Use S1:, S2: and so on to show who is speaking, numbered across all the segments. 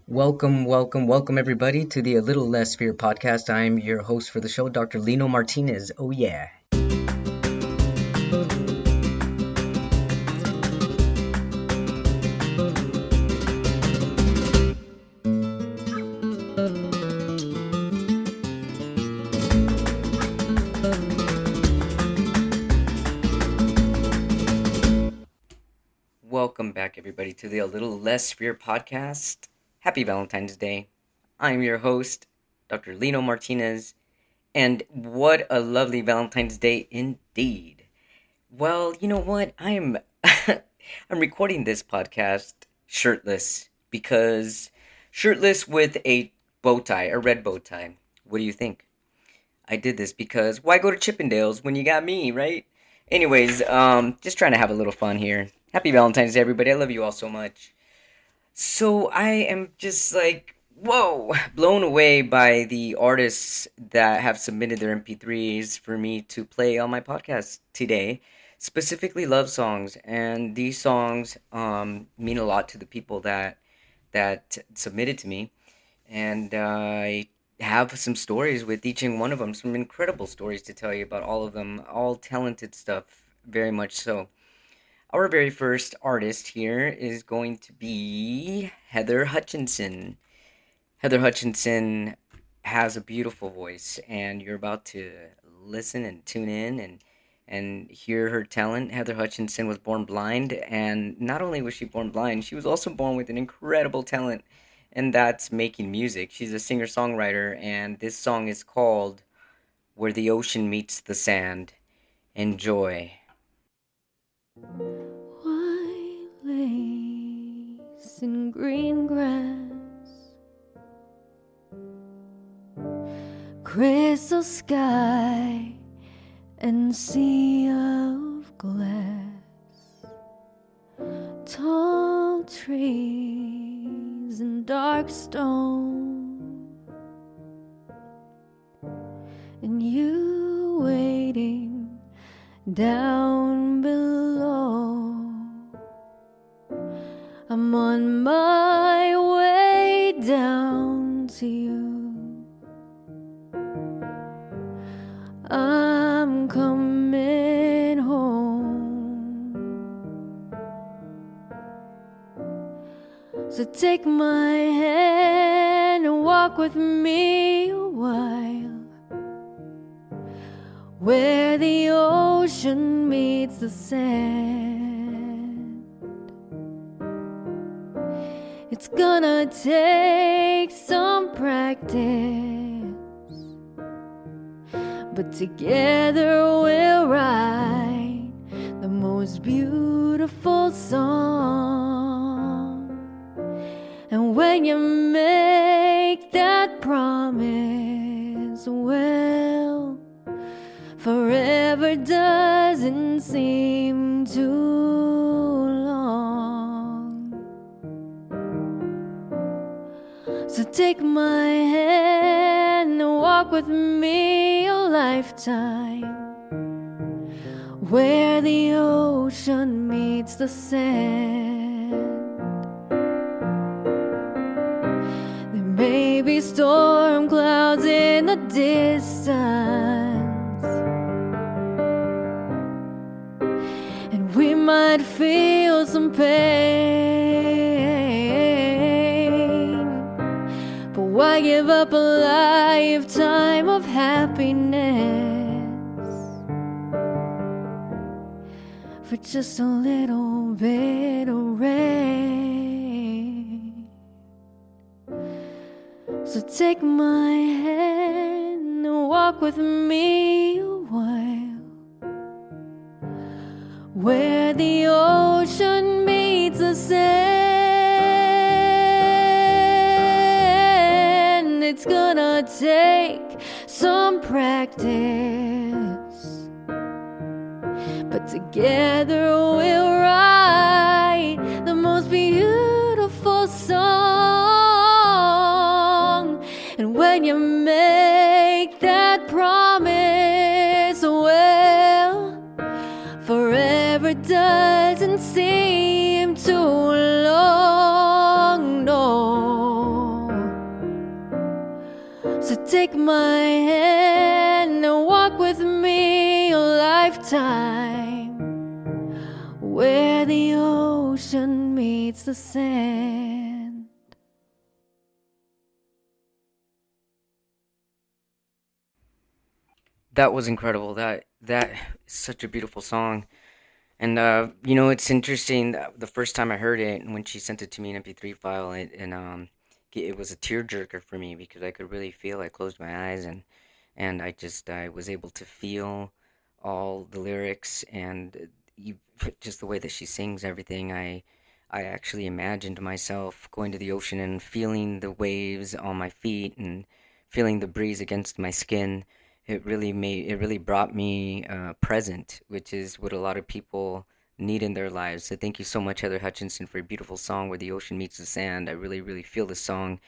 S1: Welcome everybody to the A Little Less Fear podcast. I'm your host for the show, Dr. Lino Martinez. Oh yeah. Welcome back everybody to the A Little Less Fear podcast. Happy Valentine's Day. I'm your host, Dr. Lino Martinez, and what a lovely Valentine's Day indeed. Well, you know what? I'm I'm recording this podcast shirtless because shirtless with a bow tie, a red bow tie. What do you think? I did this because why go to Chippendales when you got me, right? Anyways, just trying to have a little fun here. Happy Valentine's Day, everybody. I love you all so much. So I am just like, whoa, blown away by the artists that have submitted their MP3s for me to play on my podcast today, specifically love songs. And these songs mean a lot to the people that submitted to me. And I have some stories with each and one of them, some incredible stories to tell you about all of them, all talented stuff, very much so. Our very first artist here is going to be Heather Hutchinson. Heather Hutchinson has a beautiful voice, and you're about to listen and tune in and hear her talent. Heather Hutchinson was born blind, and not only was she born blind, she was also born with an incredible talent, and that's making music. She's a singer-songwriter, and this song is called Where the Ocean Meets the Sand. Enjoy.
S2: White lace and green grass, crystal sky and sea of glass, tall trees and dark stone, and you waiting down below. I'm on my way down to you. I'm coming home. So take my hand and walk with me a while, where the ocean meets the sand. It's gonna take some practice, but together we'll write the most beautiful song. And when you make that promise, well, forever doesn't seem too long. So take my hand and walk with me a lifetime, where the ocean meets the sand. There may be storm clouds in the distance, and we might feel some pain, but why give up a lifetime of happiness for just a little bit of rain? So take my hand and walk with me a while, where the ocean meets the sand. It's gonna take some practice, but together we'll write the most beautiful song. And when you make that promise, well, forever doesn't seem too long, no. Take my hand and walk with me a lifetime, where the ocean meets the sand.
S1: That was incredible. That is such a beautiful song. And it's interesting. The first time I heard it, and when she sent it to me in MP3 file, it was a tearjerker for me because I could really feel. I closed my eyes and I was able to feel all the lyrics and just the way that she sings everything. I actually imagined myself going to the ocean and feeling the waves on my feet and feeling the breeze against my skin. It really brought me present, which is what a lot of people need in their lives. So thank you so much, Heather Hutchinson, for a beautiful song where the ocean meets the sand. I really, really feel the song.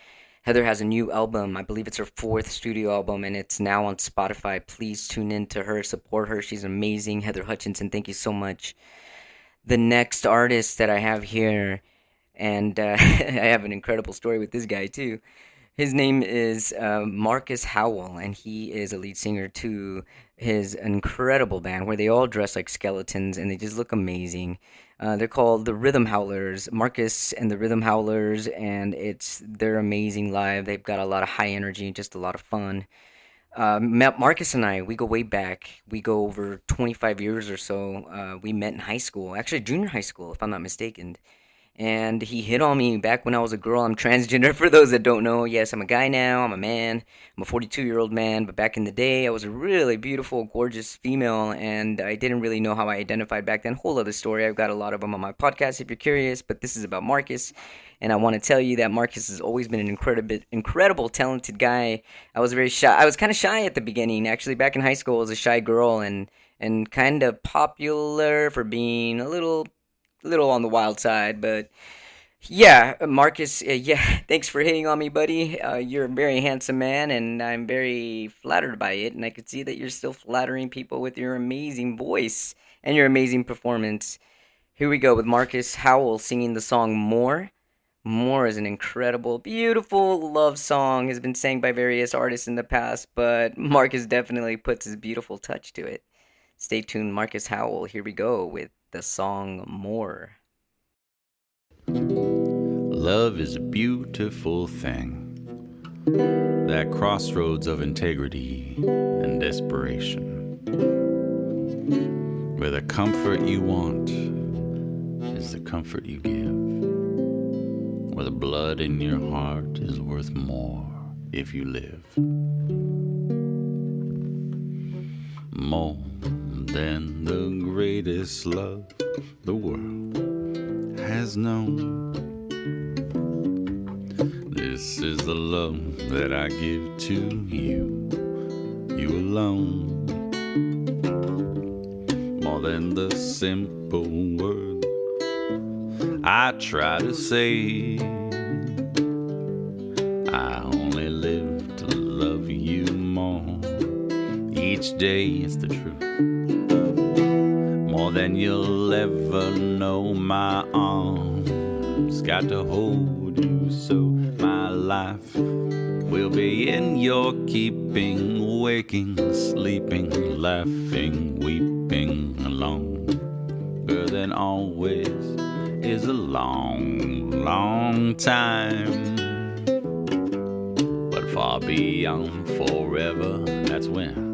S1: Heather has a new album. I believe it's her fourth studio album, and it's now on Spotify. Please tune in to her, support her. She's amazing. Heather Hutchinson, thank you so much. The next artist that I have here, and I have an incredible story with this guy too. His name is Marcus Howell, and he is a lead singer to his incredible band where they all dress like skeletons and they just look amazing. They're called the Rhythm Howlers, Marcus and the Rhythm Howlers, and they're amazing live. They've got a lot of high energy, just a lot of fun. Marcus and I, we go way back. We go over 25 years or so. We met in high school, actually junior high school, if I'm not mistaken. And he hit on me back when I was a girl. I'm transgender for those that don't know. Yes, I'm a guy now. I'm a man. I'm a 42-year-old man. But back in the day, I was a really beautiful, gorgeous female, and I didn't really know how I identified back then. Whole other story. I've got a lot of them on my podcast if you're curious. But this is about Marcus, and I want to tell you that Marcus has always been an incredible, talented guy. I was very shy. I was kind of shy at the beginning. Actually, back in high school, I was a shy girl and kind of popular for being a little on the wild side, but yeah, Marcus, yeah, thanks for hitting on me, buddy. You're a very handsome man, and I'm very flattered by it, and I could see that you're still flattering people with your amazing voice and your amazing performance. Here we go with Marcus Howell singing the song More. More is an incredible, beautiful love song, has been sang by various artists in the past, but Marcus definitely puts his beautiful touch to it. Stay tuned, Marcus Howell. Here we go with the song More.
S3: Love is a beautiful thing, that crossroads of integrity and desperation, where the comfort you want is the comfort you give, where the blood in your heart is worth more if you live. More than the greatest love the world has known. This is the love that I give to you, you alone. More than the simple words I try to say, I only live to love you more. Each day is the truth. More than you'll ever know, my arms got to hold you so my life will be in your keeping, waking, sleeping, laughing, weeping, longer than always is a long, long time. But far beyond forever, that's when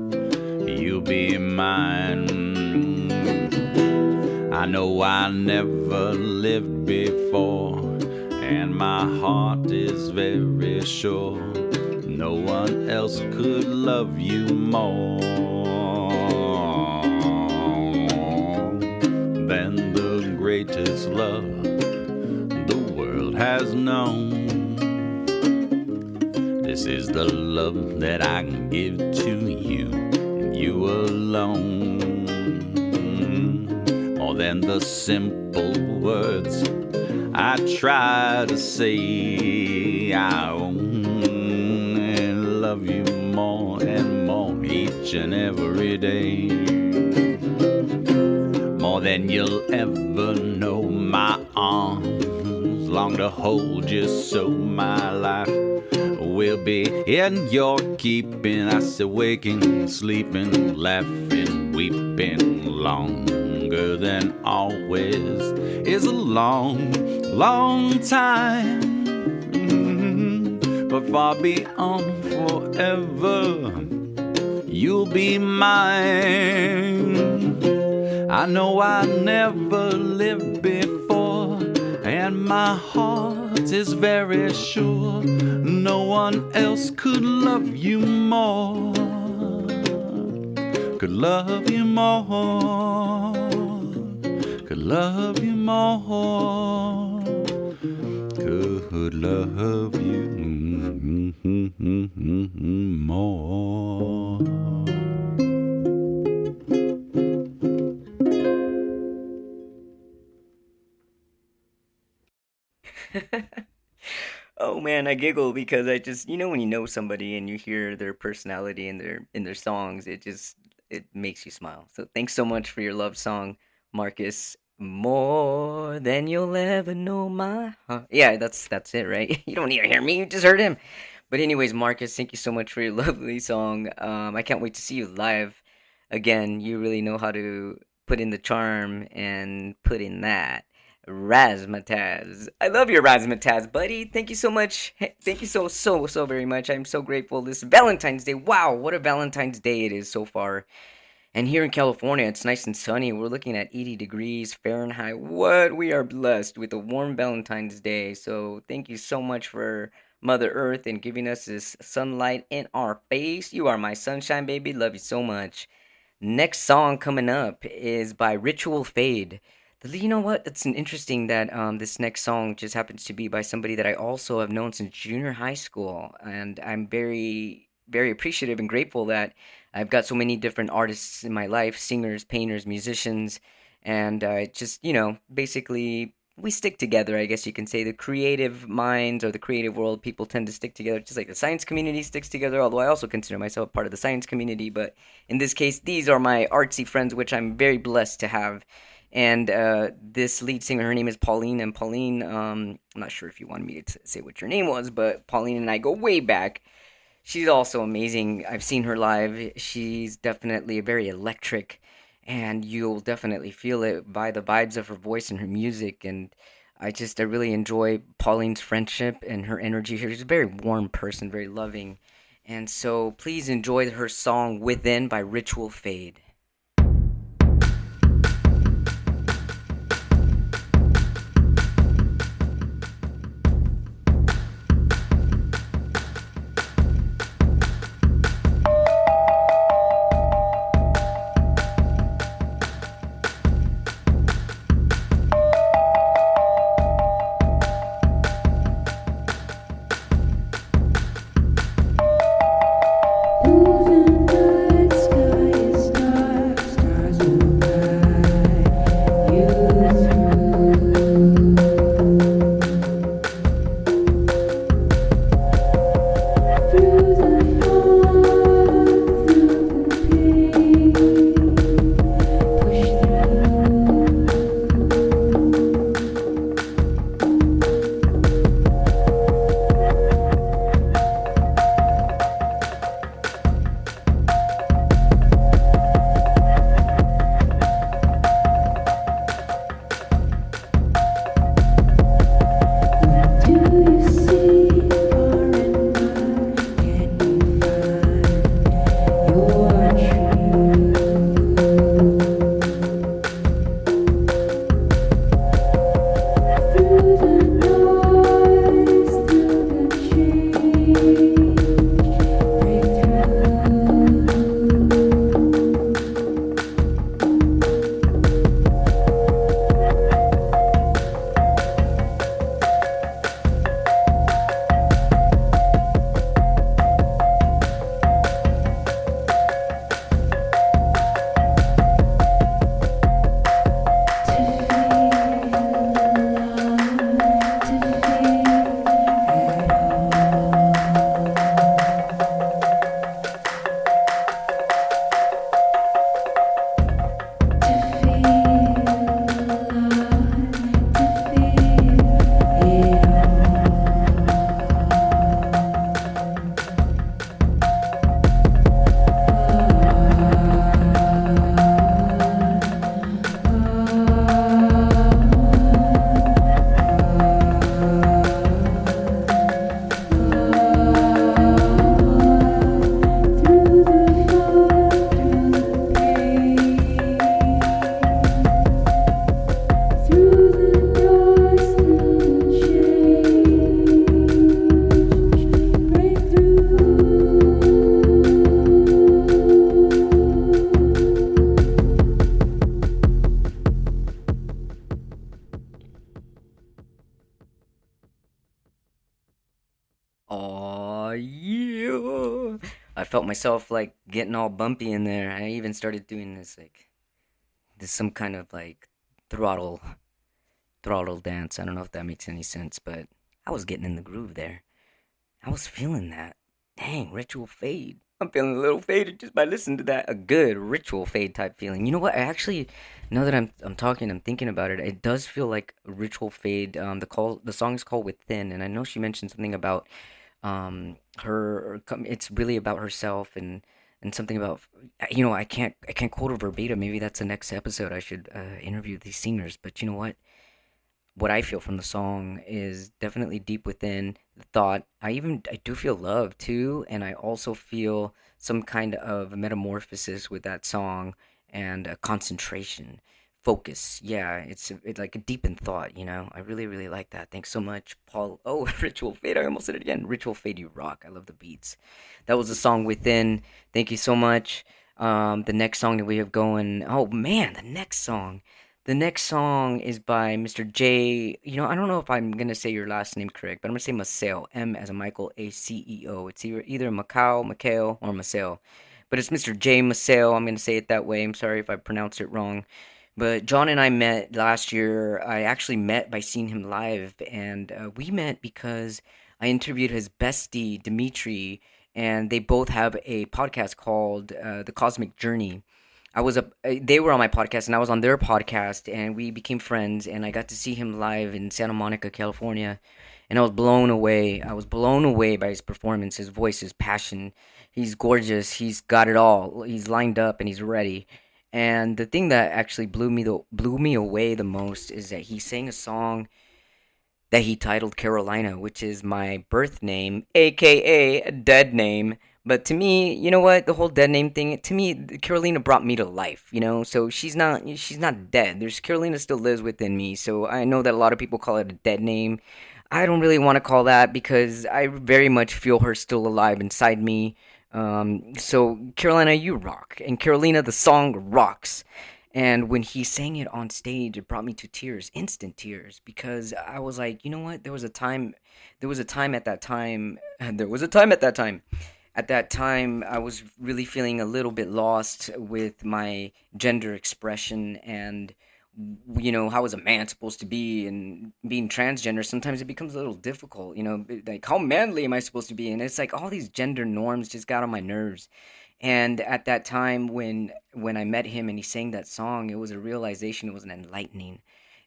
S3: you'll be mine. I know I never lived before, and my heart is very sure no one else could love you more than the greatest love the world has known. This is the love that I can give to you, and you alone. More than the simple words I try to say, I only love you more and more each and every day. More than you'll ever know, my arms long to hold you so my life will be in your keeping. I said waking, sleeping, laughing, weeping longer than always is a long, long time. But far beyond forever, you'll be mine. I know I never lived before, and my heart is very sure no one else could love you more, could love you more, could love you more, could love you more.
S1: Oh man, I giggle because I just when you know somebody and you hear their personality in their songs, it makes you smile. So thanks so much for your love song, Marcus. More than you'll ever know my heart. Yeah, that's it, right? You don't need to hear me, you just heard him. But anyways, Marcus, thank you so much for your lovely song. I can't wait to see you live again. You really know how to put in the charm and put in that. Razmataz. I love your Razmataz, buddy. Thank you so much. Thank you so very much. I'm so grateful this Valentine's Day. Wow, what a Valentine's Day it is so far. And here in California, it's nice and sunny. We're looking at 80 degrees Fahrenheit. What? We are blessed with a warm Valentine's Day. So thank you so much for Mother Earth and giving us this sunlight in our face. You are my sunshine, baby. Love you so much. Next song coming up is by Ritual Fade. You know what? It's an interesting that this next song just happens to be by somebody that I also have known since junior high school, and I'm very appreciative and grateful that I've got so many different artists in my life, singers, painters, musicians, and just basically we stick together. I guess you can say the creative minds or the creative world, people tend to stick together, just like the science community sticks together. Although I also consider myself part of the science community, but in this case, these are my artsy friends, which I'm very blessed to have. And this lead singer, her name is Pauline. And Pauline, I'm not sure if you wanted me to say what your name was, but Pauline and I go way back. She's also amazing. I've seen her live. She's definitely very electric, and you'll definitely feel it by the vibes of her voice and her music. And I really enjoy Pauline's friendship and her energy here. She's a very warm person, very loving. And so please enjoy her song Within by Ritual Fade.
S2: Through the night sky is dark.
S1: Oh yeah. I felt myself like getting all bumpy in there. I even started doing this like this some kind of like throttle throttle dance. I don't know if that makes any sense, but I was getting in the groove there. I was feeling that. Dang, ritual fade. I'm feeling a little faded just by listening to that. A good ritual fade type feeling. You know what? I actually, now that I'm talking, I'm thinking about it. It does feel like a ritual fade. The song is called Within, and I know she mentioned something about it's really about herself and something about I can't quote her verbatim. Maybe that's the next episode. I should interview these singers. But you know what I feel from the song is definitely deep within the thought. I do feel love too, and I also feel some kind of metamorphosis with that song and a concentration, focus. Yeah, it's like a deep in thought. I really really like that. Thanks so much, Paul. Oh, Ritual Fade. I almost said it again. Ritual Fade. You rock. I love the beats. That was the song Within. Thank you so much. The next song that we have going. Oh man, the next song. The next song is by Mr. J. I don't know if I'm gonna say your last name correct, but I'm gonna say Maceo. M as a Michael, A-C-E-O. It's either Macau, or Maceo. But it's Mr. J. Maceo. I'm gonna say it that way. I'm sorry if I pronounce it wrong. But John and I met last year. I actually met by seeing him live, and we met because I interviewed his bestie, Dimitri, and they both have a podcast called The Cosmic Journey. They were on my podcast and I was on their podcast and we became friends and I got to see him live in Santa Monica, California, and I was blown away. I was blown away by his performance, his voice, his passion. He's gorgeous. He's got it all. He's lined up and he's ready. And the thing that actually blew me away the most is that he sang a song that he titled Carolina, which is my birth name, aka a dead name. But to me, you know what? The whole dead name thing, to me, Carolina brought me to life. So she's not dead. There's Carolina still lives within me. So I know that a lot of people call it a dead name. I don't really want to call that because I very much feel her still alive inside me. So Carolina, you rock, and Carolina, the song rocks. And when he sang it on stage, it brought me to tears, instant tears, because I was like, you know what? There was a time at that time, there was a time at that time. At that time, I was really feeling a little bit lost with my gender expression and, how is a man supposed to be and being transgender. Sometimes it becomes a little difficult, like how manly am I supposed to be? And it's like all these gender norms just got on my nerves. And at that time, when I met him and he sang that song, it was a realization. It was an enlightening.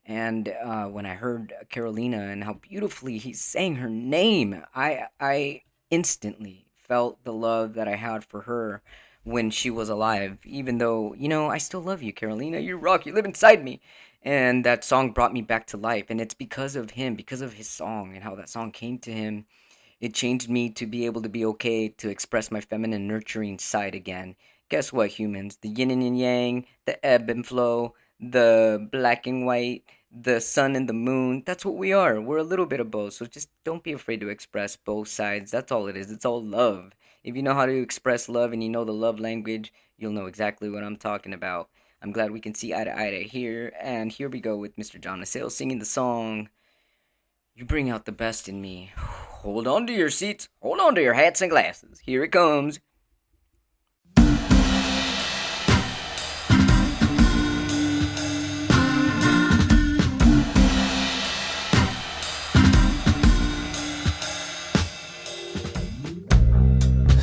S1: And when I heard Carolina and how beautifully he sang her name, I instantly felt the love that I had for her when she was alive. Even though I still love you, Carolina. You rock. You live inside me. And that song brought me back to life. And it's because of him, because of his song and how that song came to him. It changed me to be able to be okay to express my feminine nurturing side again. Guess what, humans? The yin and yang, the ebb and flow, the black and white, the sun and the moon. That's what we are. We're a little bit of both. So just don't be afraid to express both sides. That's all it is. It's all love. If you know how to express love and you know the love language, you'll know exactly what I'm talking about. I'm glad we can see eye to eye here. And here we go with Mr. John Asale singing the song You Bring Out the Best in Me. Hold on to your seats. Hold on to your hats and glasses. Here it comes.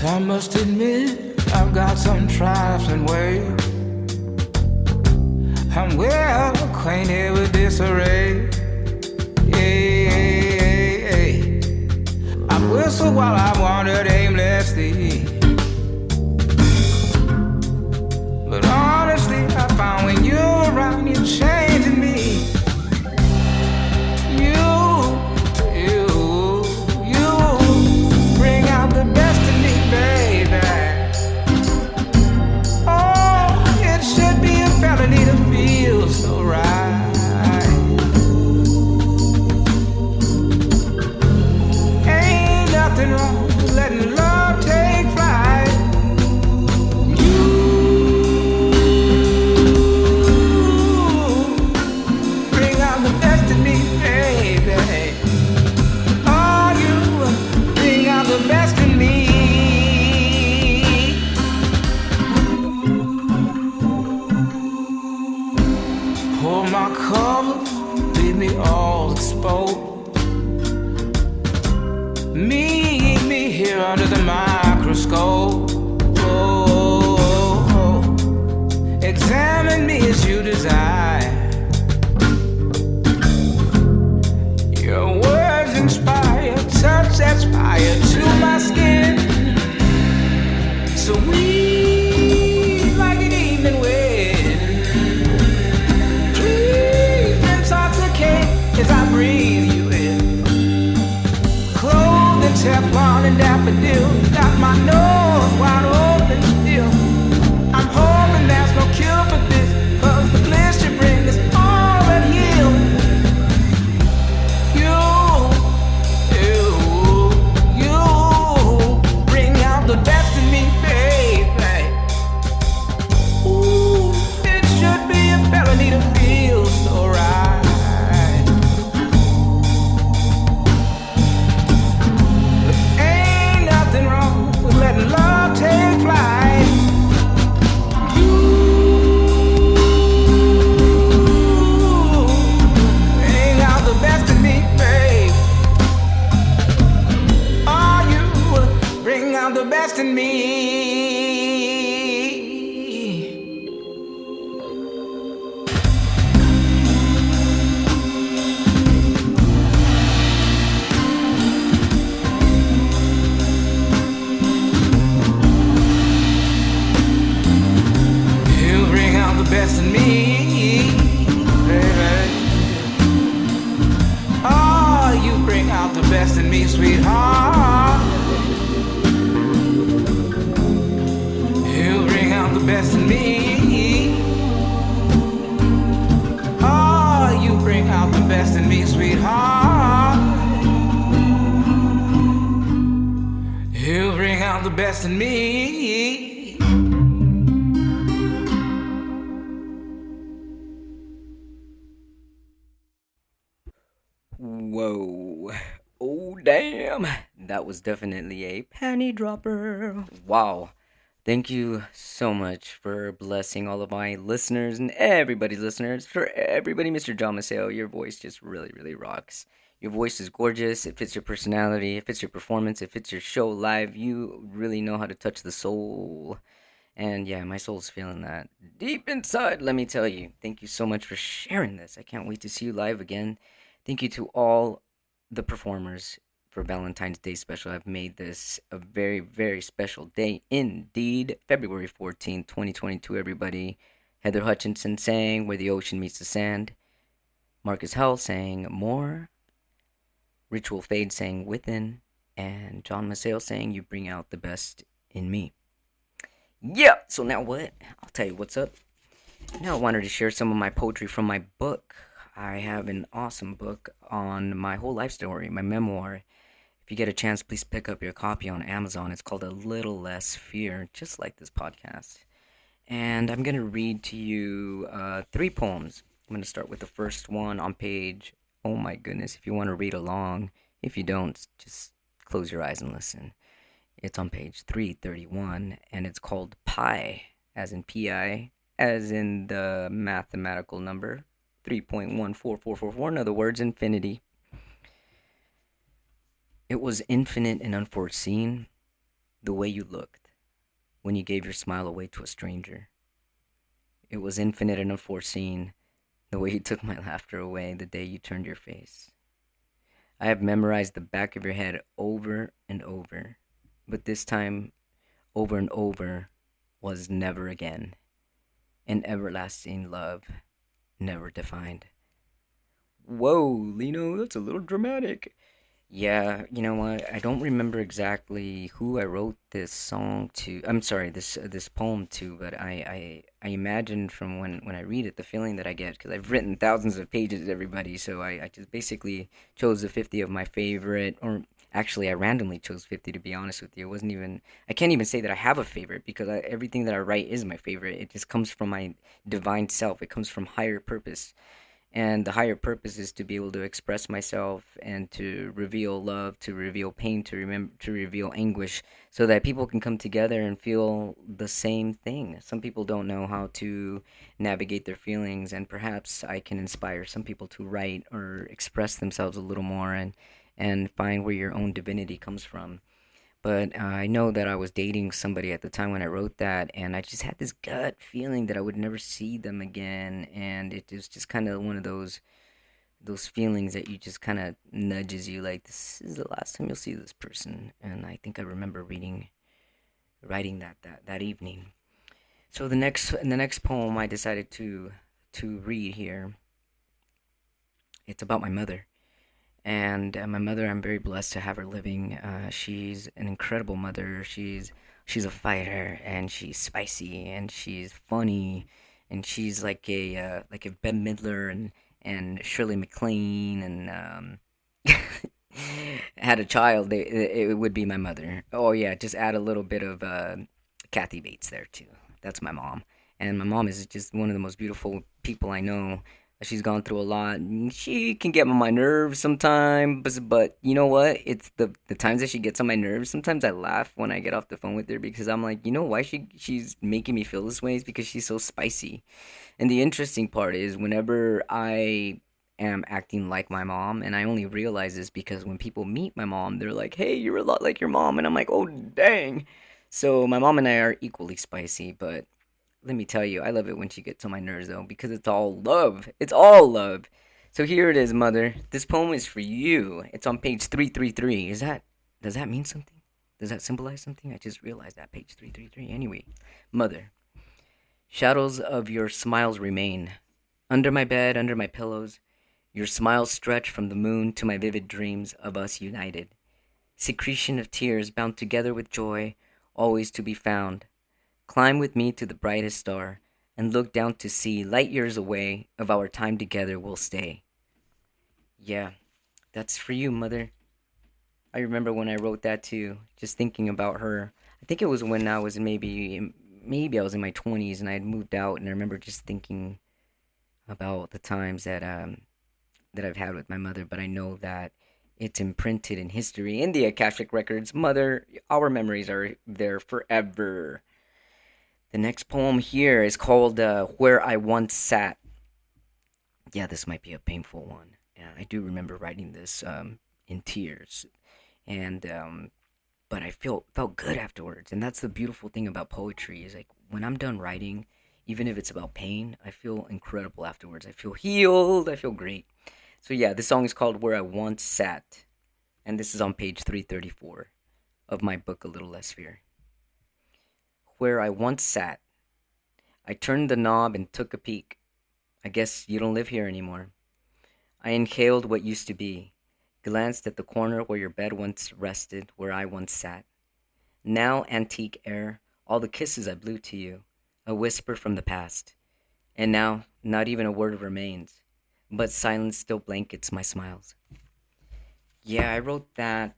S4: I must admit, I've got some trifling ways. I'm well acquainted with disarray. I whistle while I wandered aimlessly. But honestly, I found when you're around, you're changing me. You bring out the best in me, baby. Oh, it should be a felony to feel so right. Ain't nothing wrong with letting love take flight. You fire to my skin. Sweet like an evening wind. Please intoxicate as I breathe you in. Clothed in Teflon and daffodil, got my nose wide open still. I'm hoping there's no cure for this, 'cause the bliss you bring is already healed. You, you bring out the best in me, baby. Ooh, it should be a felony to feel so right. Ain't nothing wrong with letting love take flight. You bring out the best in me, babe. Oh, you bring out the best in me. You bring out the best in me, baby. Oh, you bring out the best in me, sweetheart. You bring out the best in me. Oh, you bring out the best in me, sweetheart. You bring out the best in me.
S1: Whoa. Oh, damn. That was definitely a panty dropper. Wow. Thank you so much for blessing all of my listeners and everybody's listeners. For everybody, Mr. John Maceo, your voice just really, really rocks. Your voice is gorgeous. It fits your personality. It fits your performance. It fits your show live. You really know how to touch the soul. And yeah, my soul's feeling that deep inside, let me tell you. Thank you so much for sharing this. I can't wait to see you live again. Thank you to all the performers for Valentine's Day special. I've made this a very, very special day indeed. February 14th, 2022, everybody. Heather Hutchinson sang Where the Ocean Meets the Sand. Marcus Howell sang More. Ritual Fade sang Within. And John Maceo saying You Bring Out the Best in Me. Yeah, so now what? I'll tell you what's up. Now I wanted to share some of my poetry from my book. I have an awesome book on my whole life story, my memoir. If you get a chance, please pick up your copy on Amazon. It's called A Little Less Fear, just like this podcast. And I'm going to read to you 3 poems. I'm going to start with the first one on page, oh my goodness, if you want to read along. If you don't, just close your eyes and listen. It's on page 331, and it's called Pi, as in Pi, as in the mathematical number 3.14444, in other words, infinity. It was infinite and unforeseen, the way you looked when you gave your smile away to a stranger. It was infinite and unforeseen, the way you took my laughter away the day you turned your face. I have memorized the back of your head over and over, but this time, over and over, was never again. An everlasting love, never defined. Whoa, Lino, that's a little dramatic. Yeah, you know what? I don't remember exactly who I wrote this song to. I'm sorry, this poem to, but I imagine from when I read it the feeling that I get, because I've written thousands of pages, everybody. So I just basically chose the 50 of my favorite, or actually I randomly chose 50 to be honest with you. It wasn't even. I can't even say that I have a favorite because everything that I write is my favorite. It just comes from my divine self. It comes from higher purpose. And the higher purpose is to be able to express myself and to reveal love, to reveal pain, to reveal anguish, so that people can come together and feel the same thing. Some people don't know how to navigate their feelings, and perhaps I can inspire some people to write or express themselves a little more and find where your own divinity comes from. But I know that I was dating somebody at the time when I wrote that, and I just had this gut feeling that I would never see them again, and it was just kind of one of those those feelings that you just kind of nudges you like this is the last time you'll see this person. And I think I remember writing that evening. So the next poem I decided to read here. It's about my mother. And my mother, I'm very blessed to have her living. She's an incredible mother. She's a fighter, and she's spicy, and she's funny, and she's like a Bette Midler and Shirley MacLaine, and had a child, it would be my mother. Oh yeah, just add a little bit of Kathy Bates there too. That's my mom, and my mom is just one of the most beautiful people I know. She's gone through a lot. She can get on my nerves sometimes, but you know what? It's the times that she gets on my nerves. Sometimes I laugh when I get off the phone with her because I'm like, you know why she's making me feel this way? Is because she's so spicy. And the interesting part is whenever I am acting like my mom, and I only realize this because when people meet my mom, they're like, "Hey, you're a lot like your mom," and I'm like, "Oh, dang." So my mom and I are equally spicy, but let me tell you, I love it when she gets on my nerves though, because it's all love. It's all love. So here it is, mother. This poem is for you. It's on page 333. Does that mean something? Does that symbolize something? I just realized that page 333. Anyway, mother, shadows of your smiles remain. Under my bed, under my pillows, your smiles stretch from the moon to my vivid dreams of us united. Secretion of tears bound together with joy, always to be found. Climb with me to the brightest star, and look down to see light years away of our time together will stay. Yeah, that's for you, mother. I remember when I wrote that too, just thinking about her. I think it was when I was maybe I was in my 20s and I had moved out, and I remember just thinking about the times that I've had with my mother, but I know that it's imprinted in history in the Akashic records. Mother, our memories are there forever. The next poem here is called Where I Once Sat. Yeah, this might be a painful one. Yeah, I do remember writing this in tears. And but I felt good afterwards. And that's the beautiful thing about poetry is like when I'm done writing, even if it's about pain, I feel incredible afterwards. I feel healed. I feel great. So yeah, this song is called Where I Once Sat. And this is on page 334 of my book A Little Less Fear. Where I once sat. I turned the knob and took a peek. I guess you don't live here anymore. I inhaled what used to be, glanced at the corner where your bed once rested, where I once sat. Now antique air, all the kisses I blew to you, a whisper from the past. And now, not even a word remains, but silence still blankets my smiles. Yeah, I wrote that.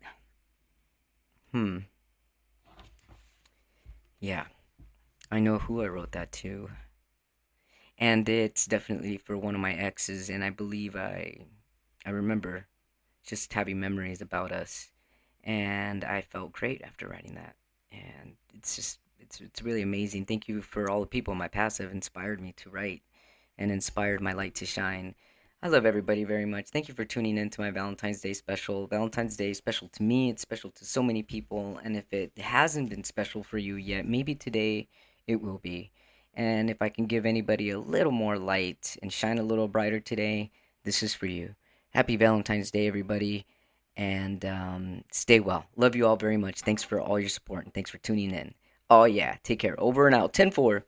S1: Hmm. Yeah, I know who I wrote that to. And it's definitely for one of my exes, and I believe I remember just having memories about us, and I felt great after writing that. And it's really amazing. Thank you for all the people in my past that have inspired me to write and inspired my light to shine. I love everybody very much. Thank you for tuning in to my Valentine's Day special. Valentine's Day is special to me. It's special to so many people. And if it hasn't been special for you yet, maybe today it will be. And if I can give anybody a little more light and shine a little brighter today, this is for you. Happy Valentine's Day, everybody. And stay well. Love you all very much. Thanks for all your support and thanks for tuning in. Oh, yeah. Take care. Over and out. 10 4.